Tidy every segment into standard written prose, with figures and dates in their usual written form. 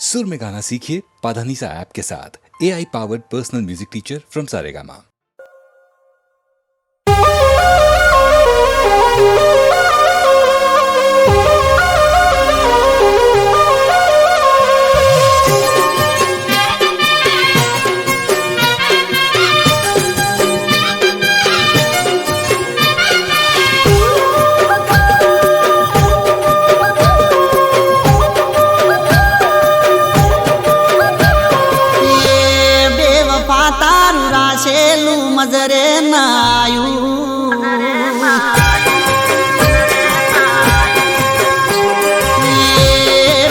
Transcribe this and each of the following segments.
सुर में गाना सीखिए पाधानीसा ऐप के साथ। AI powered personal music teacher from Saregama. मजरे नायू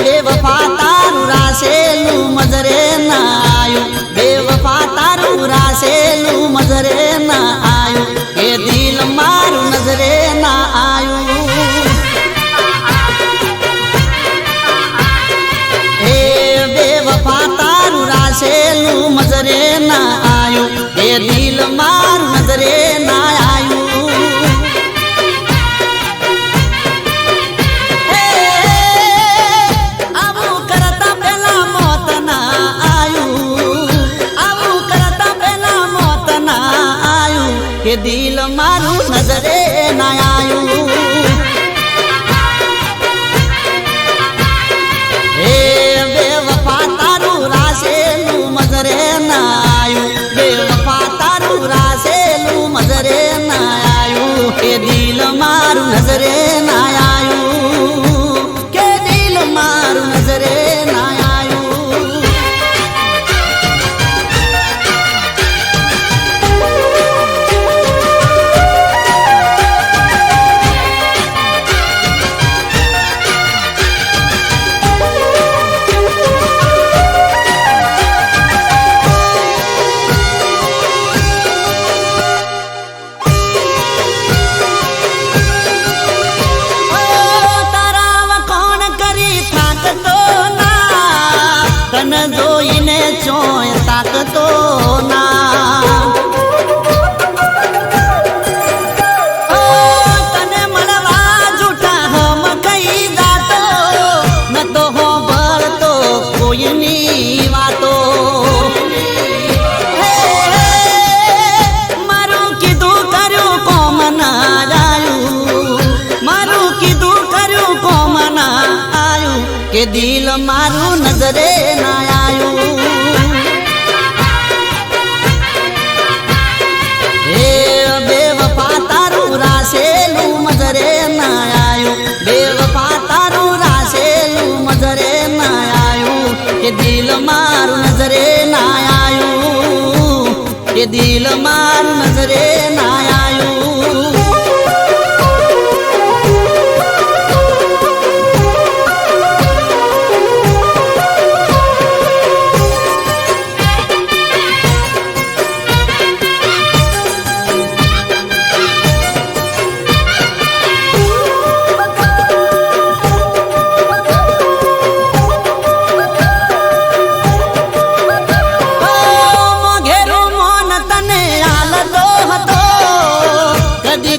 बेवफा तारू रासेलू मजरे नायू बेवफा तारू रासेलू मजरे ना आयू ये दिल मारू नजरे ना आयू हे बेवफा तारू रासेलू मजरे ना आयू ये दिल मारू नजरे ना आयू आबू करता पेला मौत ना आयू आबू करता पेला मौत ना आयू ये दिल मारू नजरे ना आयू हे बेवफा तारू रासेलू मजरे ना आयू बेवफा तारू रासेलू मजरे ना आयू के दिल मारू नजरे ना आयू के दिल मारू नजरे ना आयू तन जोईने चोय ताकतो ना तने मळवा झूठा हम कई जातो न तो हो भरतो कोई नी वातो मारू कीधु कर्यु कोम ना आयू मारू कीधु कर्यु कोम ना आयू के दिल मारू नजरे ना आयू हे बेवफा तारू रासेलू मजरे ना आयू बेवफा तारू रासेलू मजरे ना आयू के दिल मारू नजरे ना आयू के दिल मारू नजरे ना आयू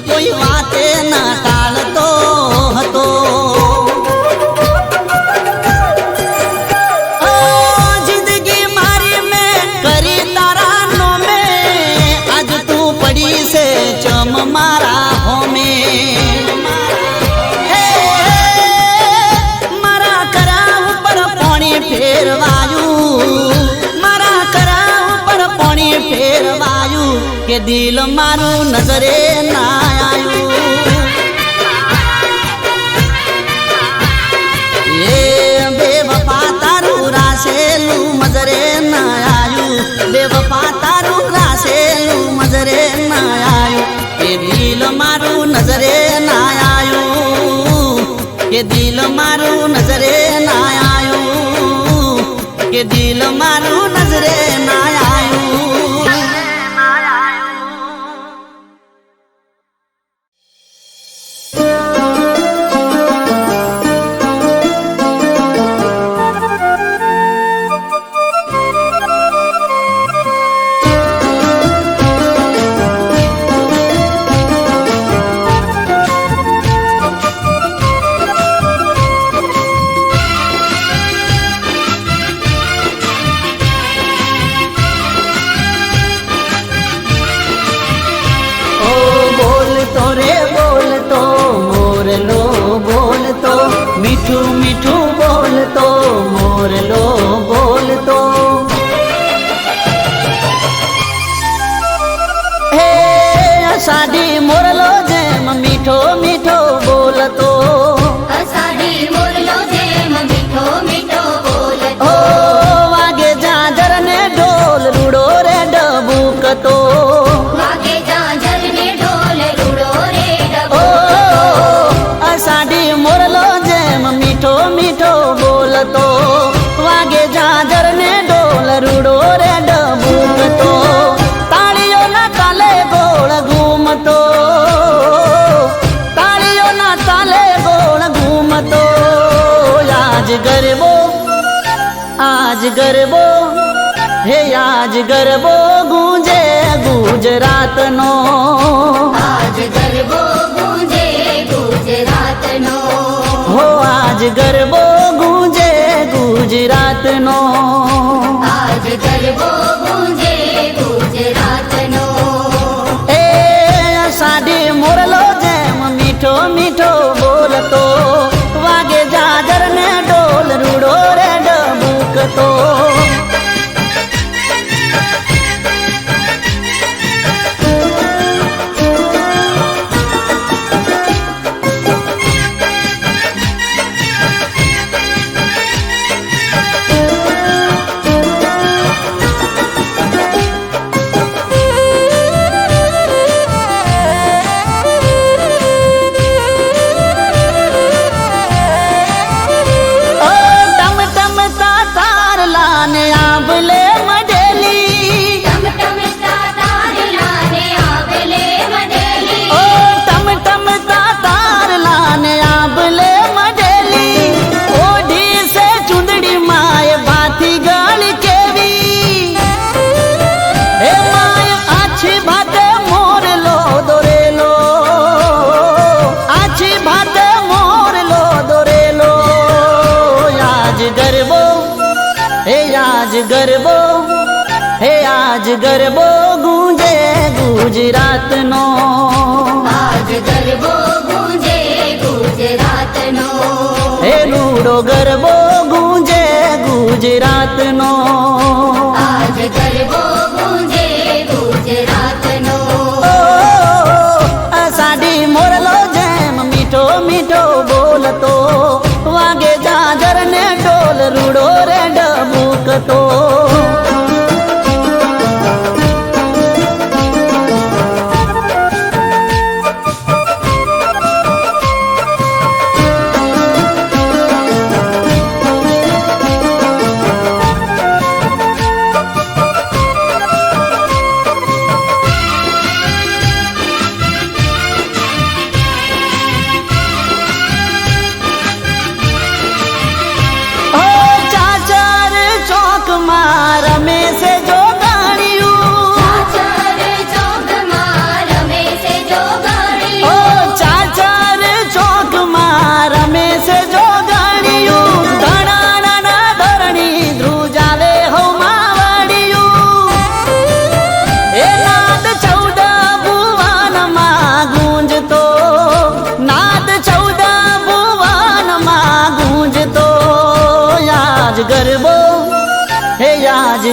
कोई वाते ना टालतो हतो जिंदगी मारी में करी तारा नो में आज तू पड़ी से चम मारा हो में मारा कराऊ पर पानी फेरवायू मारा कराऊ पर पानी फेरवायू के दिल मारू नजरे ना आयू ये बेवफा तारू रासेलू मजरे ना आयू बेवफा तारू रासेलू मजरे ना आयू के दिल मारू नजरे ना आयू के दिल मारू नजरे ना आयू के दिल मारू नजरे ना आयू ગરબો હે આજ ગરબો ગુંજે ગુજરાતનો, આજ ગરબો ગુંજે ગુજરાતનો, હો આજ ગરબો ગુંજે ગુજરાતનો, આજ ગરબો ગુંજે ગુજરાતનો. એ સાડી મોરલો જેમ મીઠો મીઠો બોલતો, વાગે જાજર ને ઢોલ રૂડો રે ડબુકતો. ગરબો હે આજ ગરબો ગુંજે ગુજરાતનો, આજ ગરબો ગુંજે ગુજરાતનો, હે રૂડો ગરબો ગુંજે ગુજરાતનો, આજ ગરબો ગુંજે ગુજરાતનો. સાડી મોરલો જેમ મીઠો મીઠો બોલતો, વાગે જાજર ને ઢોલ રૂડો રે ડબુકતો.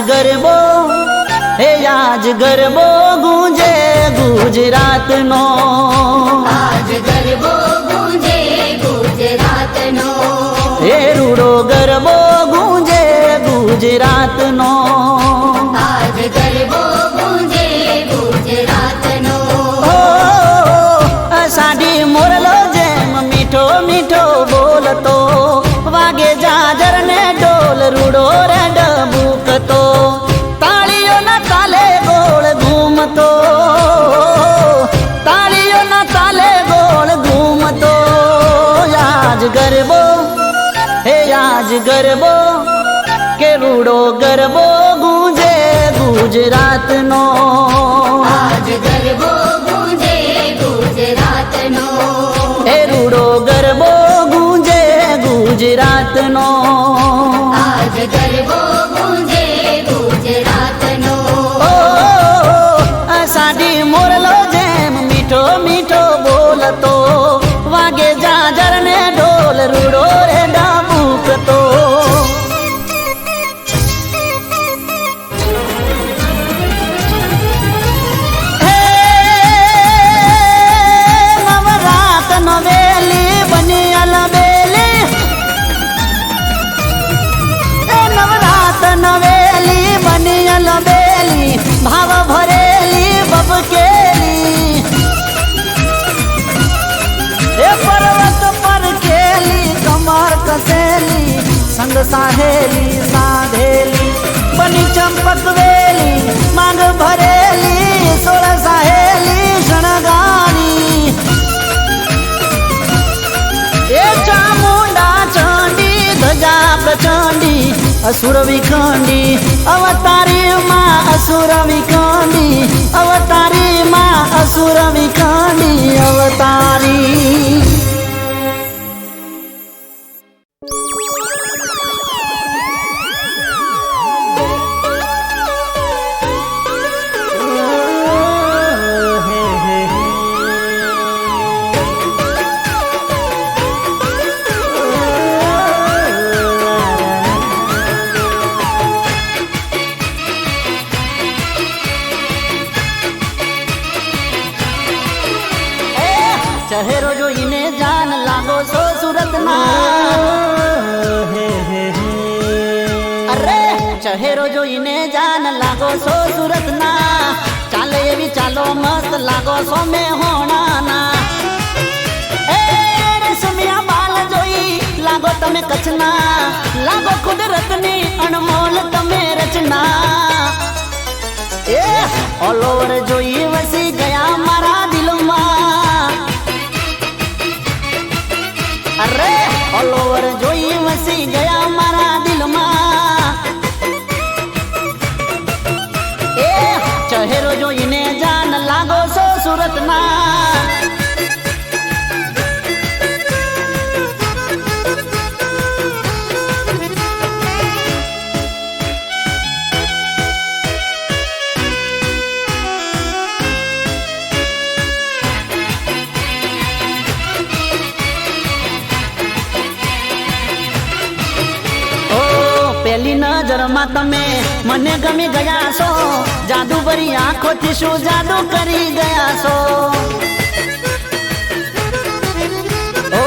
ગરબો હે આજ ગરબો ગુંજે ગુજરાતનો, આજ ગરબો ગુંજે ગુજરાતનો, હે રૂડો ગરબો ગુંજે ગુજરાતનો, આજ ગરબો ગુંજે ગુજરાતનો. સાડી મોરલો જેમ મીઠો મીઠો બોલતો, વાગે જાજર ને ઢોલ રૂડો રે ડબુકતો. તાળીઓના તાલે ગોળ ઘૂમતો, તાળીઓના તાલે ગોળ ઘૂમતો. આજ ગરબો હે આજ ગરબો કે રૂડો ગરબો ગુંજે ગુજરાતનો, આજ ગરબો ગુંજે ગુજરાતનો, હે રૂડો ગરબો ગુંજે ગુજરાતનો, આજ ગરબો ગુંજે ગુજરાતનો. સાડી મોરલો જેમ મીઠો મીઠો બોલતો, વાગે જાજર ને ઢોલ રૂડો રે ડબુકતો. નવરાત નવેલી બની અલબેલી, નવરાત નવેલી બની અલબેલી, ભાવ ભરેલી બબકેલી, એ પર્વત પર કેલી કમર કસેલી, સંગ સાહેલી સાધેલી, બની ચંપક વેલી માંગ ભરેલી, સોળ સાહેલી શણગારી, એ ચામુંડા ચંડી ધજા असुर विखंडी अवतारी माँ असुर विखंडी अवतारी माँ असुर विखंडी अवतारी चहेरो જોઈને જાન લાગો છો સુરતના અરે ચહેરો જોઈને જાન લાગો છો સુરતના ચાલે એવી ચાલો મસ્ત લાગો છો મે હોણાના એ રેશમિયા બાલ જોઈ લાગો તમે કચ્છના લાગો કુદરતની અણમોલ તમે રચના એ ઓલ ઓવર જોઈ વસી ગયા મારા દિલમાં अरे ऑल ओवर जोई वसी गया मारा दिल मा ए चहेरो जोईने जान लागो सो सूरत ना पहली नजर में तमे मने गमी गया सो जादू भरी आंखों थी शू जादू करी गया सो ओ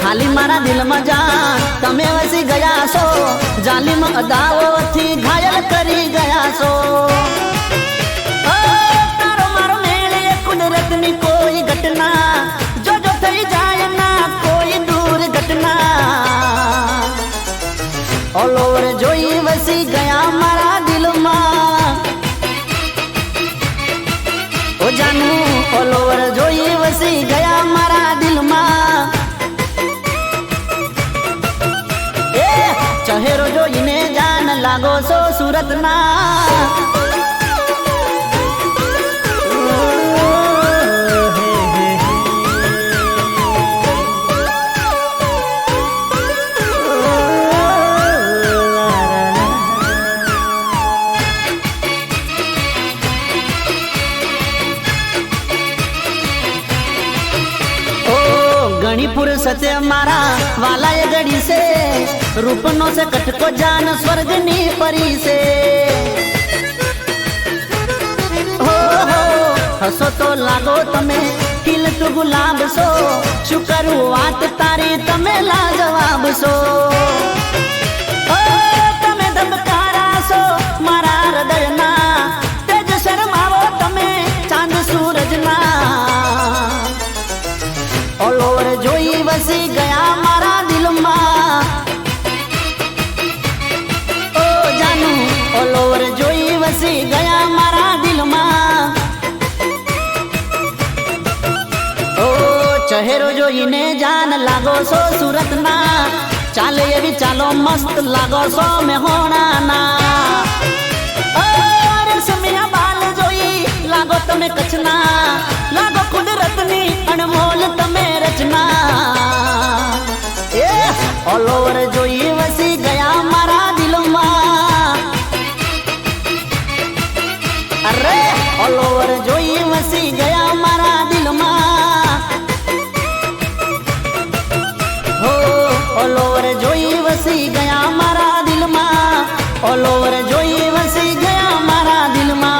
खाली मारा दिल में जान तमे वसी गया सो जालिम अदाओ थी घायल करी गया सो ओ तारो मारो मेले कुदरत नी कोई घटना जो जो थई जाए ना कोई दूर घटना ऑल ओवर जोई वसी गया मारा दिल मा ओ जानू ऑल ओवर जोई वसी गया मारा दिल मा ए चहेरो जोईने जान लागो सो सूरत ना फुर्सत मारा वाला ये गड़ी से रूपनो से कटको जान स्वर्ग नी परी से हो हसो तो लागो तमे खिल तू गुलाब सो शुक्र वात तारी तमे लाजवाब सो ओ तमे दबकारा सो मारा हृदय ना तेज शर्मावो तमे चांद सूरज ना ऑल ओवर जोई वसी गया मारा दिल मा ओ जानू ऑल ओवर जोई वसी गया मारा दिल मा ओ चहेरो जोईने जान लागो सो सूरत ना चाले ये भी चालो मस्त लागो सो में होना ना ओ रेशमिया बाल जोई लागो तमे कच्छना लागो कुदरतनी अनमोल तमे रचना ए ऑल ओवर जोई वसी गया मारा दिल मा अरे ऑल ओवर जोई वसी गया मारा दिल मा हो ऑल ओवर जोई वसी गया मारा दिल मा ऑल ओवर जोई वसी गया मारा दिल मा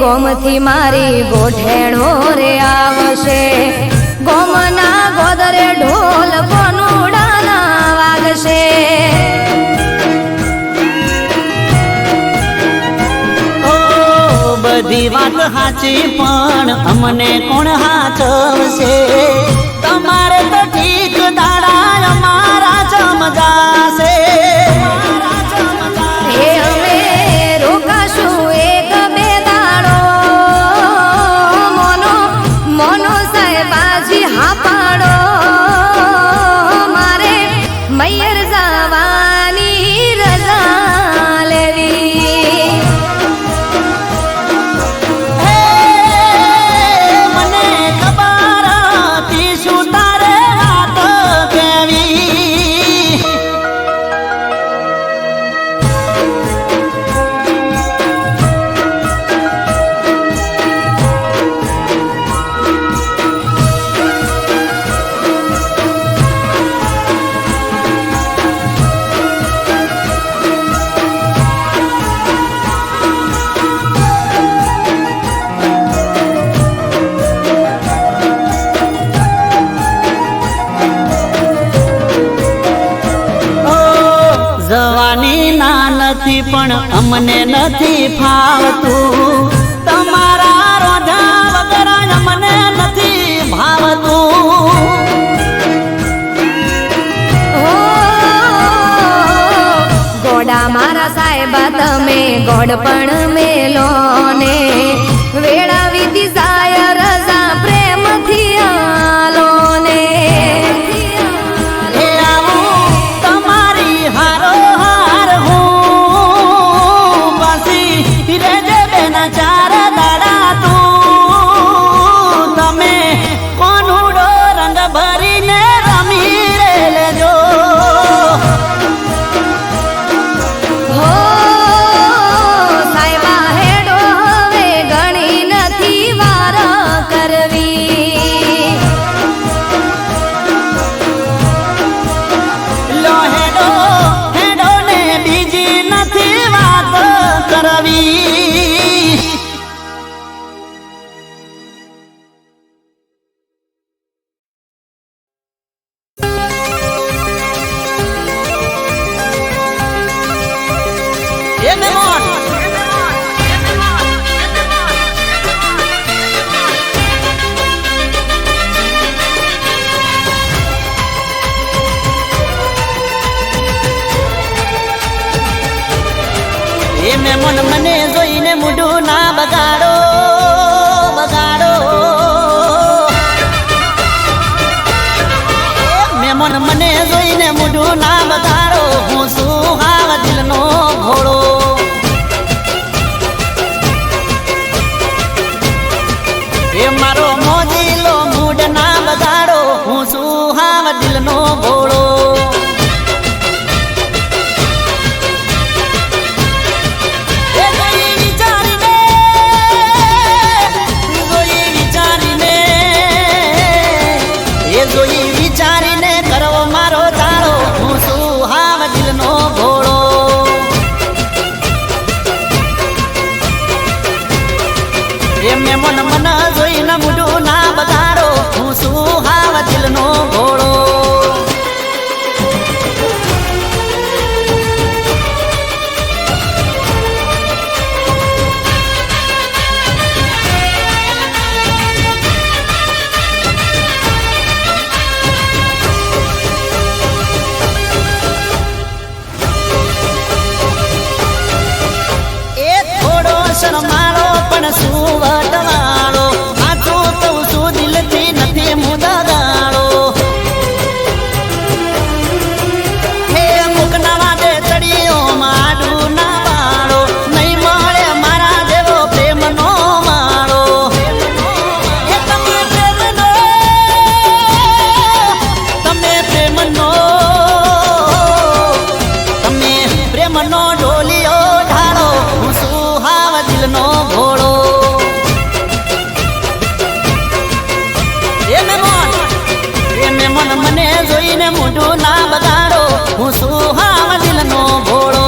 ગોમથી મારી ગોઠેણો રે આવશે ગોમના ગોદરે ઢોલ કોનુડાના વાગશે બધી વાત સાચી પણ અમને કોણ હાચવશે તમારે તો ઠીક દાડા અમારા ચમજાશે હે અમે રોકાશું એક બે દાડો મોનો મોનો સાહેબાજી હા પાડો મારે મૈયર જવાની રજા લેવી મને ખબર હતી શું તારે વાત કેવી જવાની ના નથી પણ અમને નથી ફાવતું તમારા રોધા વગર અમને નથી ભાવતું ગોડા મારા સાહેબા તમે ગોડ પણ મેલો ને વેળા વિધિ જાય રજા પ્રેમથી આલો ને એ આવું તમારી હારો હાર હું પાછી રેજે બેના ચાર દાડા તું તમે કોનુડો રંગ ભરીને રમી રે લેજો હો સાહેબા હેડો હવે ગણી નથી વાર કરવી લો હેડો હેડો ને બીજી નથી વાત કરવી એ મેમોન એ મેમોન મને જોઈને મૂઢું ના બગાડો બગાડો મેમોન મને જોઈને મૂઢું ના બગાડો હું શું હાવ દિલનો ઘોડો એ મારો મોજીલો મૂડ ના બગાડો હું શું હાવ દિલનો ઘોડો એ જોઈ વિચારીને એ જોઈ વિચારીને કરવો મારો તાળો હું શું હાવ દિલનો ઘોડો એ મેમોન મન જોઈને મૂઢું ના બગાડો હું શું હાવ દિલનો ઘોડો એ થોડો શરમાળો પણ શું વટવાળો આટલું તો શું દિલથી નથી મુદગાળો હે મુકના વાદે ચડીઓ માડું ના વાળો નહીં મળે મારા જેવો પ્રેમનો માળો એ તમે પ્રેમનો ઢોલિયો ઢાળો હું શું હાવ દિલનો ઘોડો એ મેમોન મને જોઈને મોઢું ના બગાડો હું શું હાવ દિલનો ઘોડો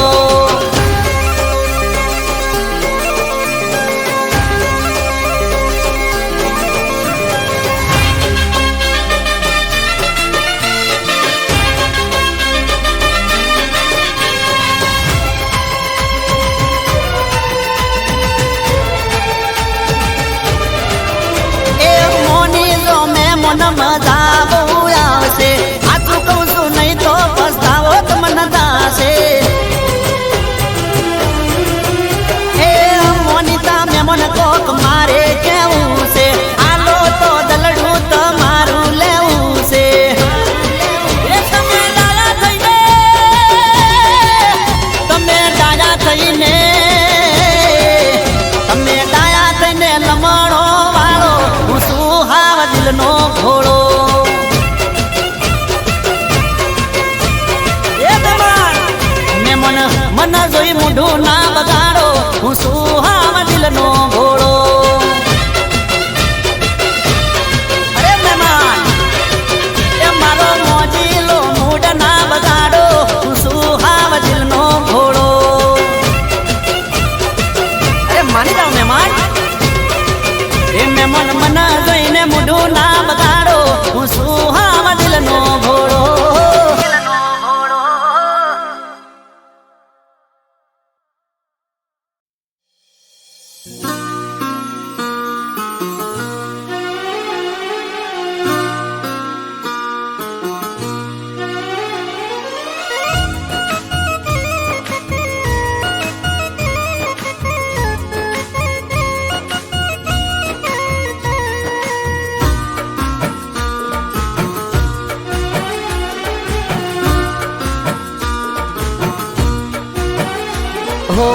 हो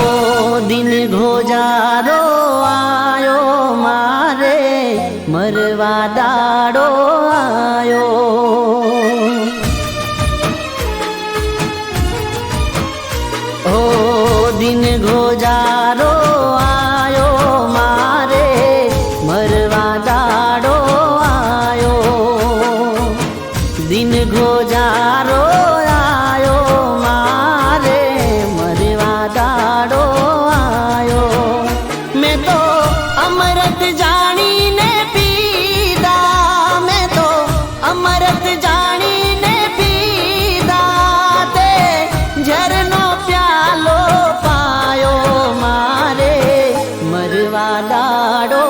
दिन गोजारो आयो मारे मरवा दाड़ो आयो हो दिन गोजारो आयो मारे मरवा दाड़ो आयो दिन गोजारो आयो मारे मरवा दाड़ो आयो मैं तो अमृत जानी ने पीदा मैं तो अमृत जानी ने पीदा ते झरनो प्यालो पायो मारे मरवा दाड़ो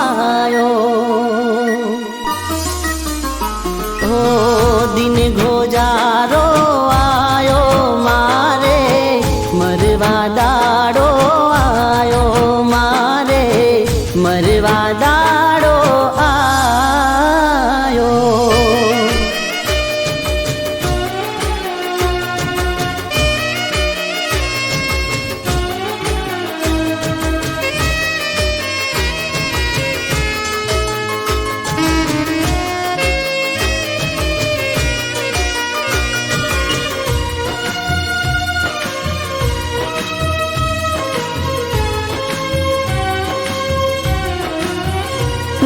आयो ओ दिन गोजारो आयो मारे मरवा दाड़ो आयो मारे मरवा दाड़ो आयो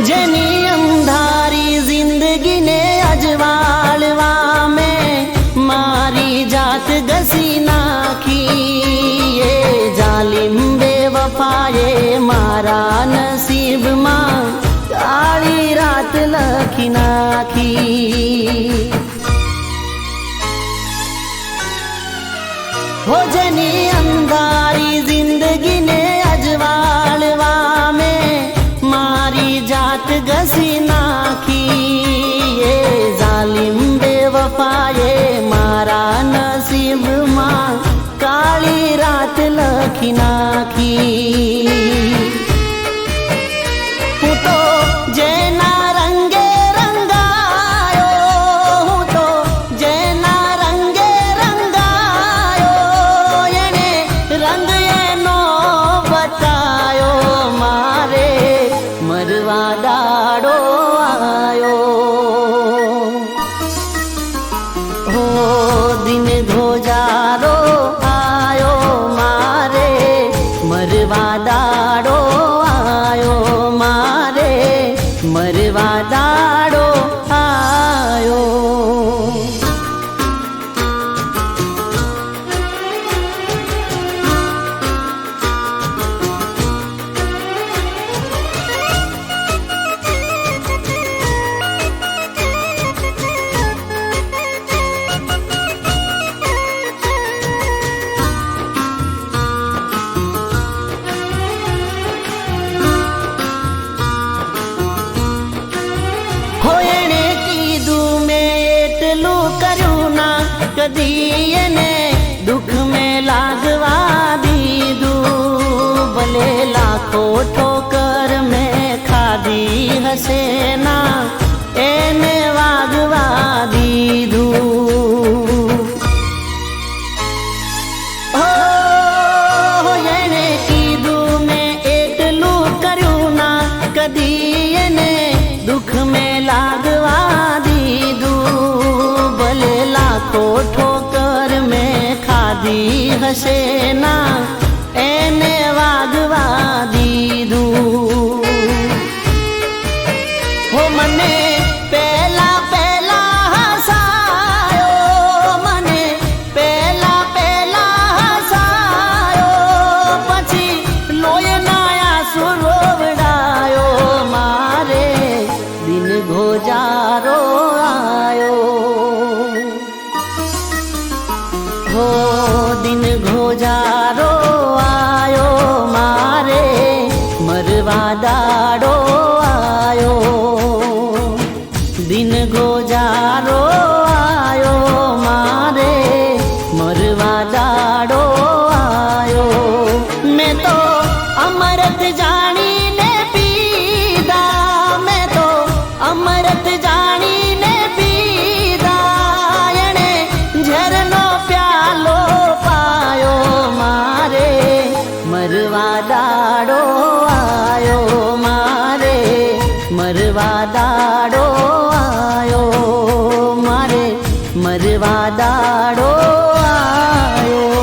जेनी अंधारी जिंदगी ने अजवालवा में मारी जात गसी नाखी ये जालिम बेवफाए मारा नसीब मां काली रात लखी नाखी हो जेनी अंधारी जिंदगी ने अजवालवा में मारी जात गसी नाखी ये जालिम बेवफाए मारा नसीब मां काली रात लखी नाखी हूँ तो जेना रंगे रंगायो हूँ तो जेना रंगे रंगायो एने रंग एनो बतायो मारे मरवा दाड़ो आयो हो दिन गोजारो आयो मारे मरवा दाड़ो आयो मारे मरवा दाड़ो आयो कदी ने दुख में लागवा दीदू भले लाखों ठोकर में खादी हसेना एने वागवा दीदू हो एने कीदू में एटलू करूना कदी ने दुख में लागवा दीदू भले लाखों ठोकर में खादी हसेना एने वागवा दीदू हो मने पहला पहला हसायो मने पहला पहला हसायो पछी लोय नाया सुरोवड़ायो मारे दिन गोजारो आयो हो दिन गोजारो आयो मारे मरवा दाड़ो आयो दिन गोजारो आयो मारे मरवा दाड़ो आयो मैं तो अमृत जानी ने पीदा मैं तो अमृत जानी ने पीदा एने झरनो प्यालो पायो मारे હસવા દાડો આયો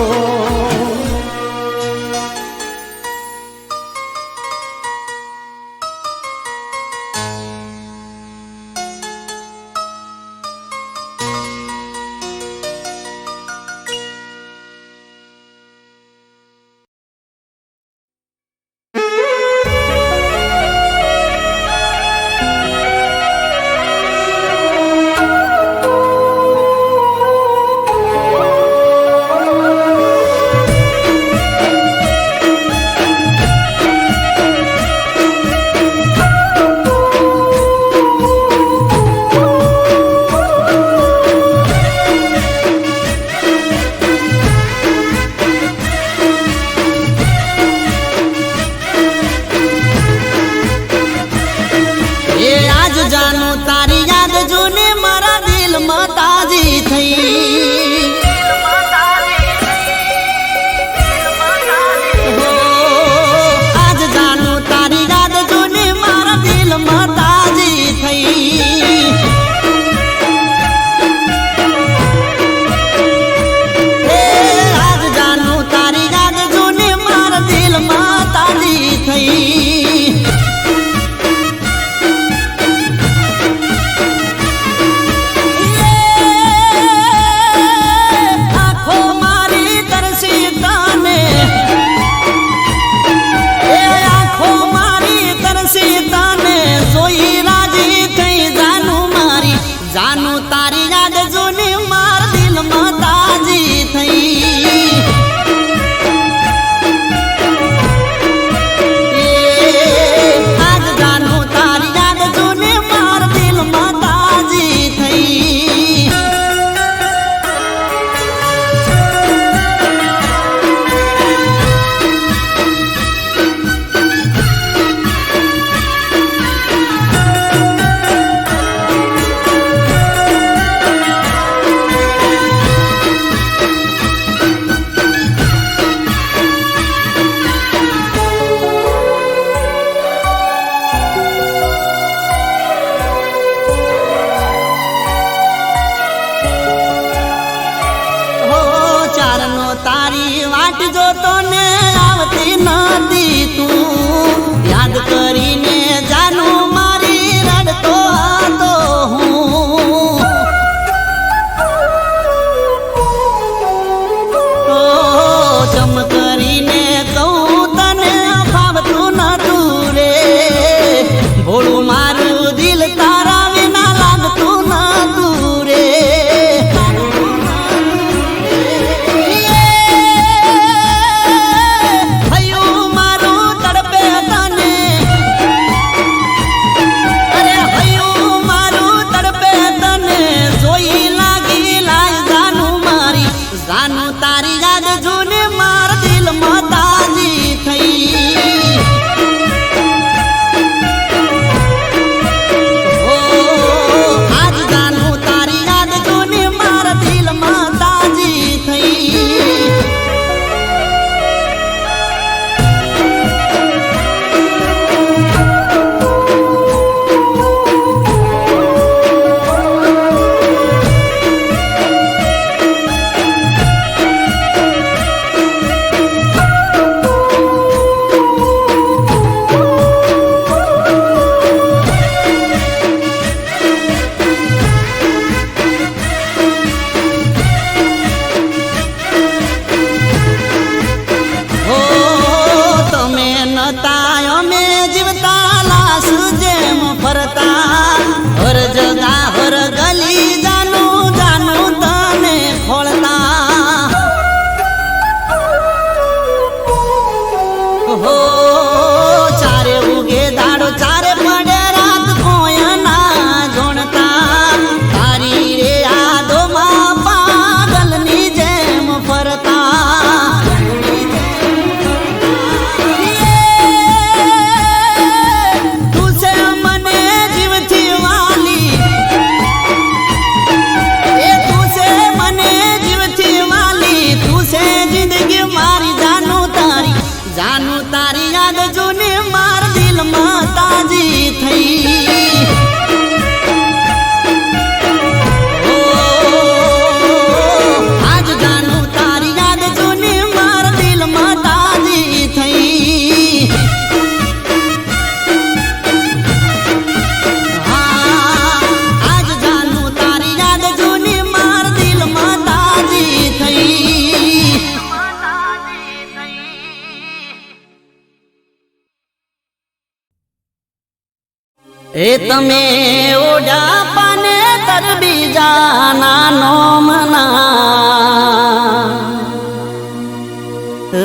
એ તમે ઓડા પાને તર બીજાના નોમના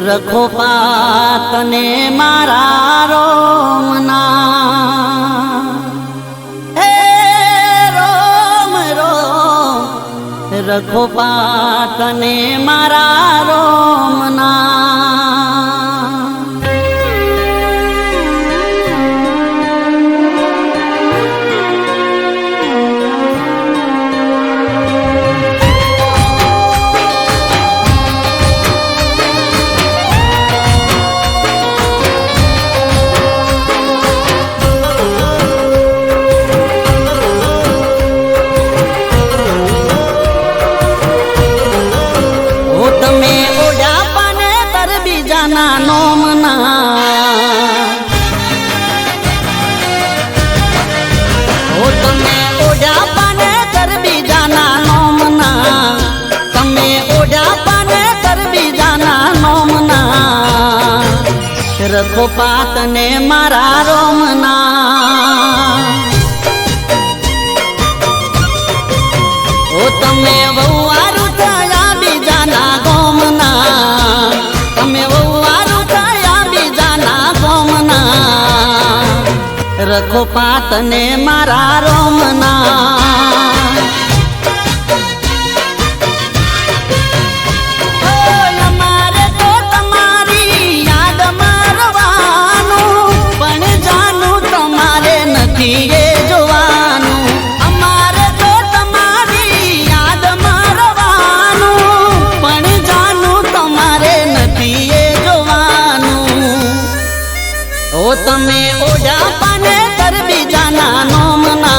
રખો પાતને મારા રોમના હે રોમ રોમ રખો પાતને મારા રોમના રખો પાતને મારા રોમના ઓ તમે વહુવારું થયા બીજાના ગોમના તમે વહુવારું થયા બીજાના ગોમના રખો પાતને મારા રોમના તમે ઓડા પાને તર બીજાના નોમના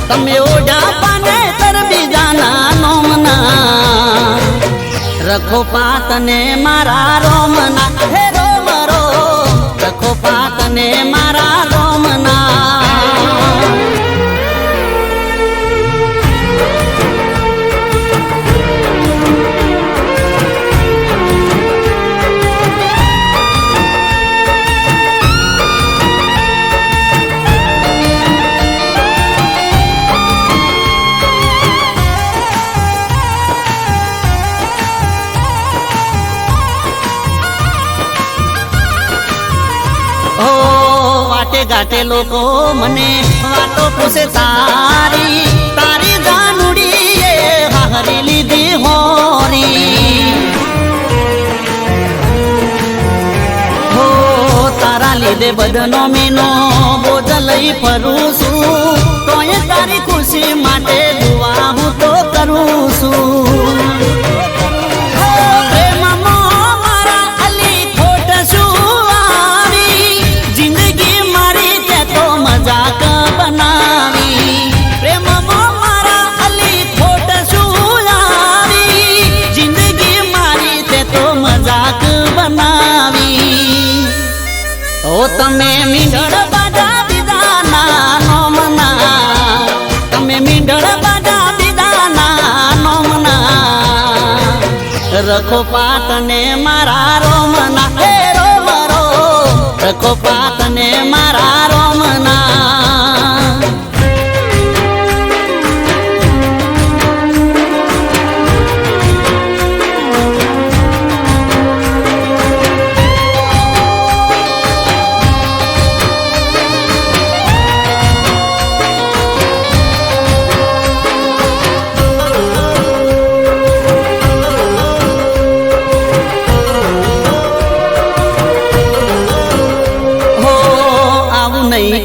તમે ઓડા પાને તર બીજાના નોમના રખો પાતને મારા રોમના હે રોમ રોમ રખો પાતને મારા રોમના ગાટે લોકો મને વાતો પૂછે તારી તારી જાનુડી એ હારી લીધી હોરી હો તારા લીધે બદનો મીનો બોજ લઈ ફરું છું તોય તારી ખુશી માટે દુઆ હું તો કરું છું તમે મીંઢળ બાજા બીજાના નોમના તમે મીંઢળ બાજા બીજાના નોમના રખો પાતને મારા રોમના હે રોમ રોમ રખો પાતને મારા રોમના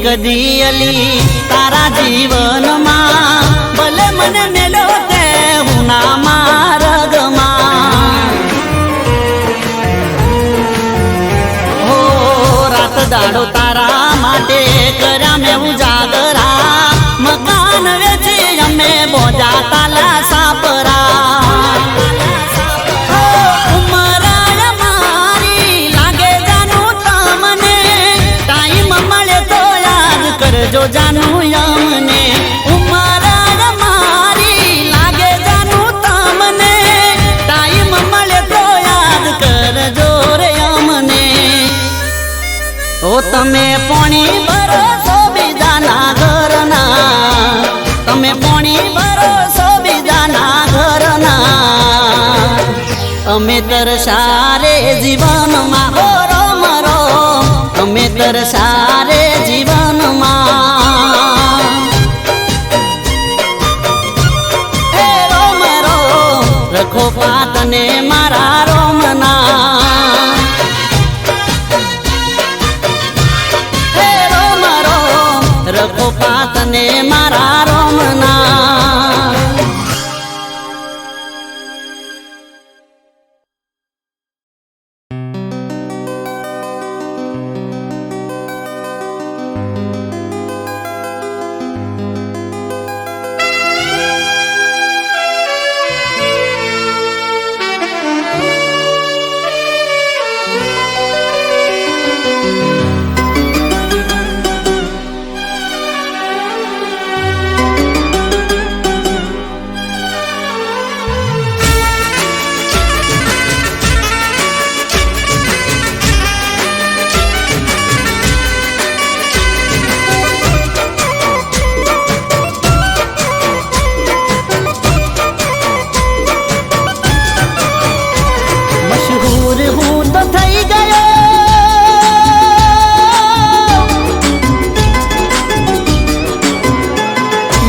કદી અલી તારા જીવનમાં ભલે મને મેલો તે હું ના માર્ગમાં હો રાત દાડો તારા માટે કર્યા મેં ઉજાગરા મકાન વેચી અમે બોજા તાલા સાપરા જો જાનું યમને ઉમરા મારી લાગે જાનું તમને ટાઈમ મળે તો યાદ કરજો રે અમને ઓ તમે પોણી ભરોસો બીજાના તમે તરસારે જીવનમાં ઓ રોમ રોમ તમે તરસારે જીવનમાં હે રોમ રોમ રખો પાતને મારા રોમના હે રોમ રોમ રખો પાતને મારા રોમના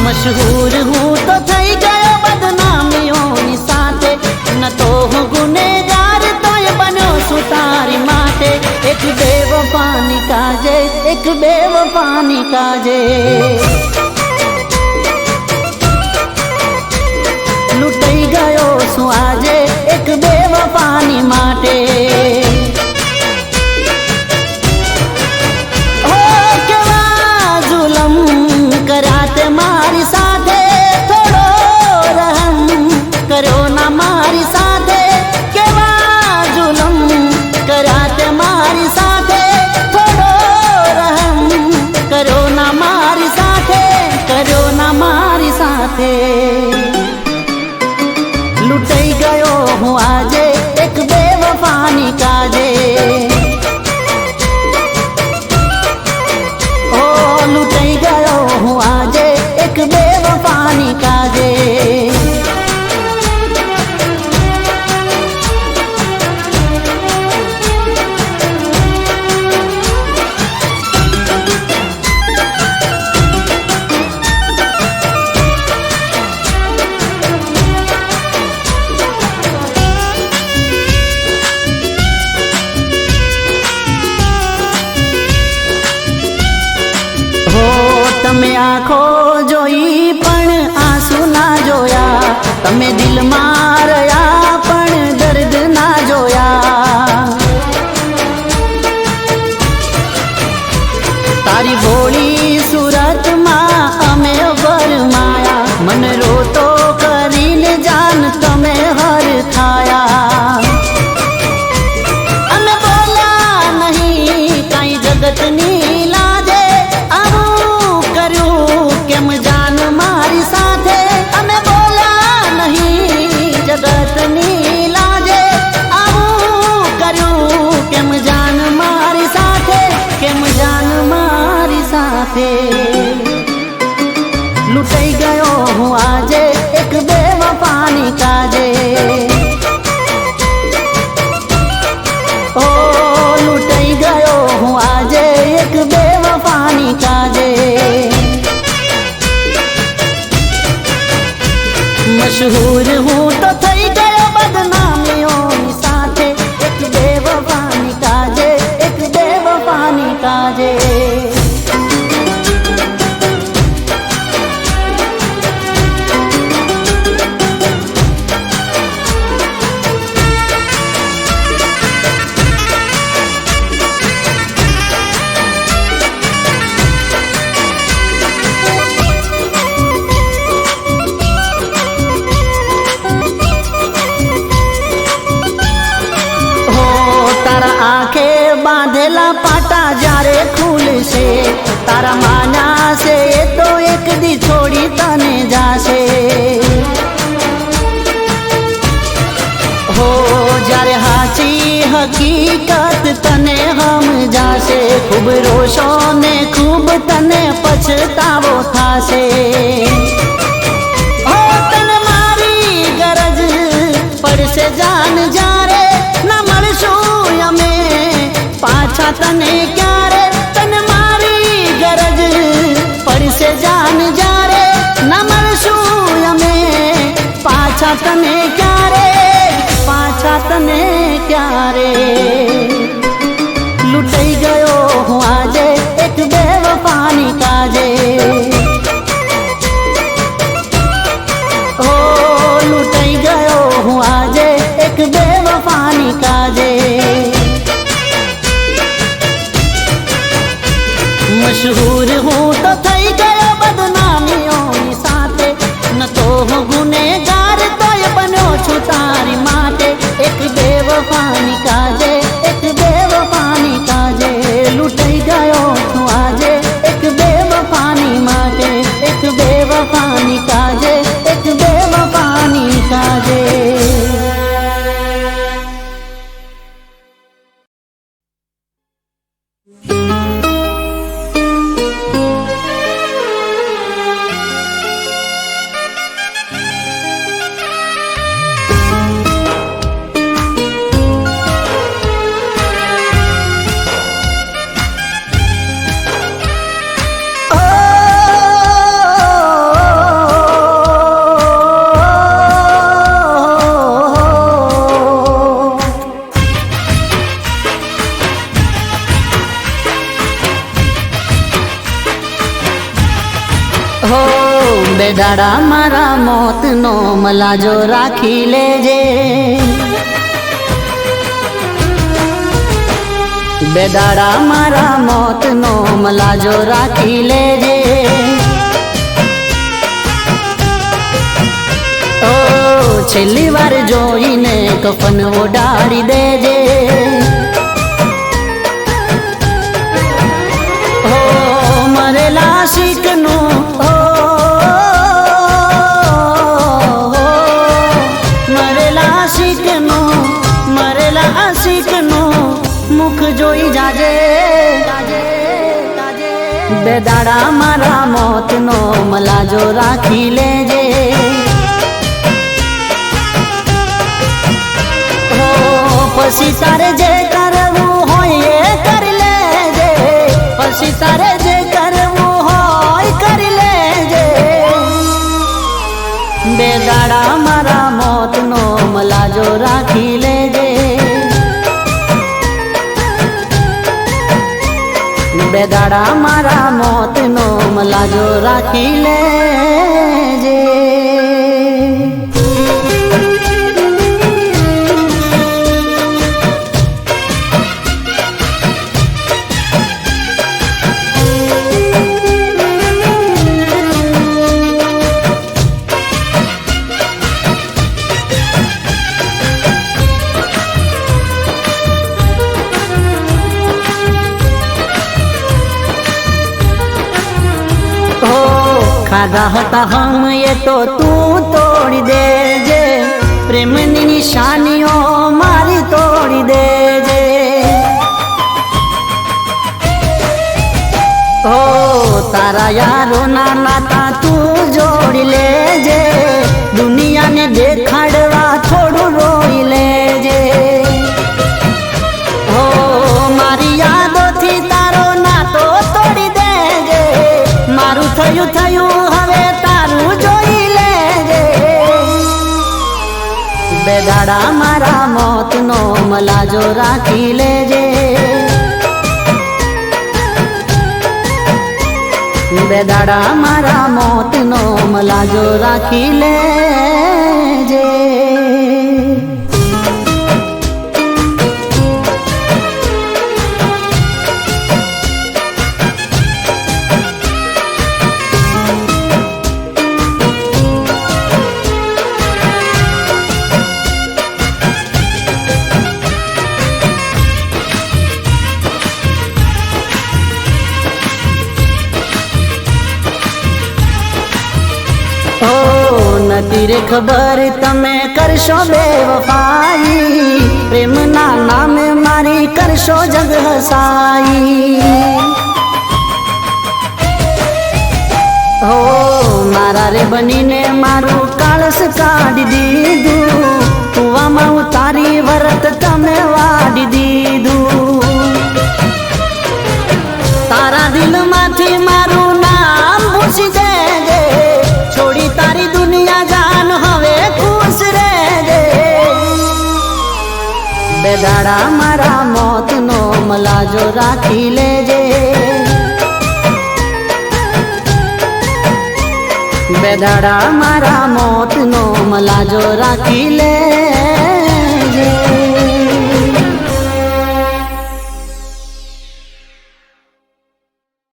मशहूर हूँ तो थई गयो बदनामियों साथे न तो हूँ गुनेगार तो ये बनो सुतारी माटे एक बेवफानी काजे एक बेवफानी काजे लुटाई गयो सु आजे एक बेवफानी माटे कराते मारी साथे थोड़ो रहम करो ना मारी साथे केवा जुलम कराते मारी साथे थोड़ो रहम करो ना मारी साथे करो ना मारी साथे लुटाई गयो हूँ आजे एक बेवफानी काजे लुटाई गयो हूँ आजे एक बेवफानी काजे તમે આંખો જોઈ પણ આંસુ ના જોયા તમે દિલ માર્યા પણ દર્દ ના જોયા તારી ભોળી સુરત માં અમે વરમાયા મન રોતો કરીને જાન તમે હર થાયા અમે બોલા નહીં કાંઈ જગતની લાજે केम जान मारी साथे अमे बोला नहीं जगत नी लाजे आऊ करूं केम जान मारी साथे केम जान मारी साथे लुटाई गयो हूँ आजे एक बेवफानी काजे ओ लुटाई गयो हूँ आजे एक बेवफानी काजे मशहूर हूँ तो थई गयो बदनामियों साथे एक बेवफानी काजे एक बेवफानी काजे बांधेला पाटा जारे खुल से तारा माना से तो एक दी छोड़ी तने जासे हो जारे हाची हकीकत तने हम जासे खूब रोशो ने खूब तने पछतावो थासे हो तन मारी गरज पड़ से जान जा रे તને ક્યારે તને મારી ગરજ પડશે જાન જ્યારે ના મળશું અમે પાછા તને ક્યારે લૂંટાઈ ગયો હું આજે એક બેવફાની કાજે ઓ લૂંટાઈ ગયો હું આજે એક બેવફાની કાજે મશહૂર હું તો થઈ ગયો બદનામીઓની સાથે ન તો હું ગુનેગાર તોય બન્યો છું તારી માટે એક બેવફાની કાજે લૂંટાઈ ગયો તું આજે એક બેવફાની માટે એક બેવફાની કાજે એક બેવફાની કાજે બેદાડા મારા મોતનો મલાજો રાખી લેજે બેદાડા મારા મોતનો મલાજો રાખી લેજે ઓ છેલ્લી વાર જોઈને કફન ઓડાડી દેજે ઓ મરેલા શીખનું મુખ જોઈ જાજે બેદાડા મારા મોતનો મલાજો રાખી લેજે હો પછી તારે જે કરવું હોય એ કરી લેજે પછી તારે જે કરવું હોય કરી લેજે બેદાડા મારા મોતનો મલાજો રાખી લેજે બેદાડા મારા મોતનો મલાજો રાખી લેજે ખાધા હતા હમ એ તો તું તોડી દેજે પ્રેમની નિશાનીઓ મારી તોડી દેજે ઓ તારા યારો ના નાતા તું જોડી લેજે દુનિયાને દેખાડવા થોડું રોઈ લેજે ઓ મારી યાદોથી તારો નાતો તોડી દેજે મારું થયું હવે તારું જોઈ લેજે બેદાડા મારા મોતનો મલાજો રાખી લેજે બેદાડા મારા મોતનો મલાજો રાખી લેજે નથી રે ખબર તમે કરશો બેવફાઈ પ્રેમના નામે મારી કરશો જગ હસાઈ હો મારા રે બનીને મારું કાળસ કાઢી દીધું કુવામાં ઉતારી વરત તમે વાડી દીધું તારા દિલમાંથી મારું નામ પૂછી દેજે છોડી તારી દુનિયા જાન હવે ખુશ રહેજે બે દાડા મારા મોતનો મલાજો રાખી લેજે બે દાડા મારા મોતનો મલાજો રાખી લે